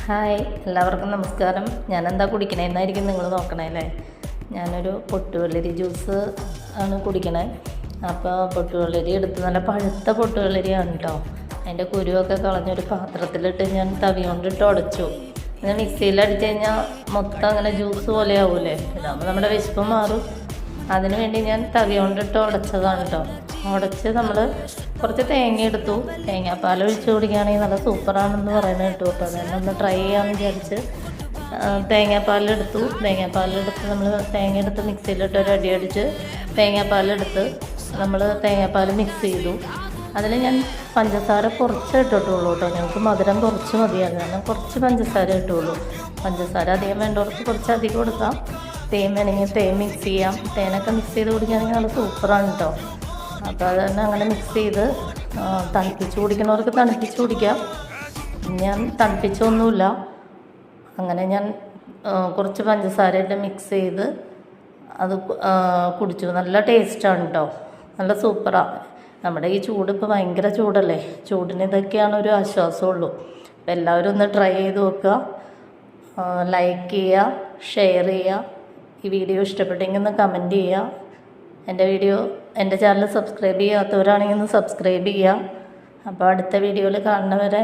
Hi, എല്ലാവർക്കും നമസ്കാരം. ഞാനെന്താ കുടിക്കണേന്നായിരിക്കും നിങ്ങൾ നോക്കണേ അല്ലേ. ഞാനൊരു പൊട്ടുവെള്ളരി ജ്യൂസ് ആണ് കുടിക്കണേ. അപ്പോൾ പൊട്ടുവെള്ളരി എടുത്ത് നല്ല പഴുത്ത പൊട്ടുവെള്ളരിയാണ് കേട്ടോ. അതിൻ്റെ കുരുവൊക്കെ കളഞ്ഞൊരു പാത്രത്തിലിട്ട് ഞാൻ തവി കൊണ്ടിട്ട് ഉടച്ചു. പിന്നെ മിക്സിയിൽ അടിച്ച് കഴിഞ്ഞാൽ മൊത്തം അങ്ങനെ ജ്യൂസ് പോലെ ആവൂലേ. ഇതാകുമ്പോൾ നമ്മുടെ വിശപ്പ് മാറും. അതിന് വേണ്ടി ഞാൻ തവി കൊണ്ടിട്ട് ഉടച്ചതാണ് കേട്ടോ. ഉടച്ച് നമ്മൾ കുറച്ച് തേങ്ങ എടുത്തു. തേങ്ങാപ്പാൽ ഒഴിച്ച് കുടിക്കുകയാണെങ്കിൽ നല്ല സൂപ്പറാണെന്ന് പറയുന്നത് കേട്ടു. അപ്പോൾ അതുതന്നെ ഒന്ന് ട്രൈ ചെയ്യാമെന്ന് വിചാരിച്ച് തേങ്ങാപ്പാലെടുത്ത് നമ്മൾ തേങ്ങ എടുത്ത് മിക്സിയിലിട്ട് ഒരു അടി അടിച്ച് തേങ്ങാപ്പാലെടുത്ത് നമ്മൾ തേങ്ങാപ്പാൽ മിക്സ് ചെയ്തു. അതിൽ ഞാൻ പഞ്ചസാര കുറച്ച് ഇട്ടിട്ടുള്ളൂ കേട്ടോ. ഞങ്ങൾക്ക് മധുരം കുറച്ച് മതിയാണ്, കാരണം കുറച്ച് പഞ്ചസാര ഇട്ടുള്ളൂ. പഞ്ചസാര അധികം വേണ്ടവർക്ക് കുറച്ച് അധികം കൊടുക്കാം. തേൻ വേണമെങ്കിൽ തേൻ മിക്സ് ചെയ്യാം. തേനൊക്കെ മിക്സ് ചെയ്ത് കുടിക്കുകയാണെങ്കിൽ നല്ല സൂപ്പറാണ് കേട്ടോ. അപ്പോൾ അത് തന്നെ അങ്ങനെ മിക്സ് ചെയ്ത് തണുപ്പിച്ച് കുടിക്കുന്നവർക്ക് തണുപ്പിച്ച് കുടിക്കാം. ഞാൻ തണുപ്പിച്ചൊന്നുമില്ല, അങ്ങനെ ഞാൻ കുറച്ച് പഞ്ചസാരയിട്ട് മിക്സ് ചെയ്ത് അത് കുടിച്ചു. നല്ല ടേസ്റ്റാണ് കേട്ടോ, നല്ല സൂപ്പറാണ്. നമ്മുടെ ഈ ചൂട് ഇപ്പോൾ ഭയങ്കര ചൂടല്ലേ, ചൂടിന് ഇതൊക്കെയാണ് ഒരു ആശ്വാസമുള്ളൂ. അപ്പോൾ എല്ലാവരും ഒന്ന് ട്രൈ ചെയ്ത് നോക്കുക. ലൈക്ക് ചെയ്യുക, ഷെയർ ചെയ്യുക. ഈ വീഡിയോ ഇഷ്ടപ്പെട്ടെങ്കിൽ ഒന്ന് കമൻറ്റ് ചെയ്യുക. എൻ്റെ ചാനൽ സബ്സ്ക്രൈബ് ചെയ്യാത്തവരാണെങ്കിൽ ഒന്ന് സബ്സ്ക്രൈബ് ചെയ്യുക. അപ്പോൾ അടുത്ത വീഡിയോയിൽ കാണുന്നവരെ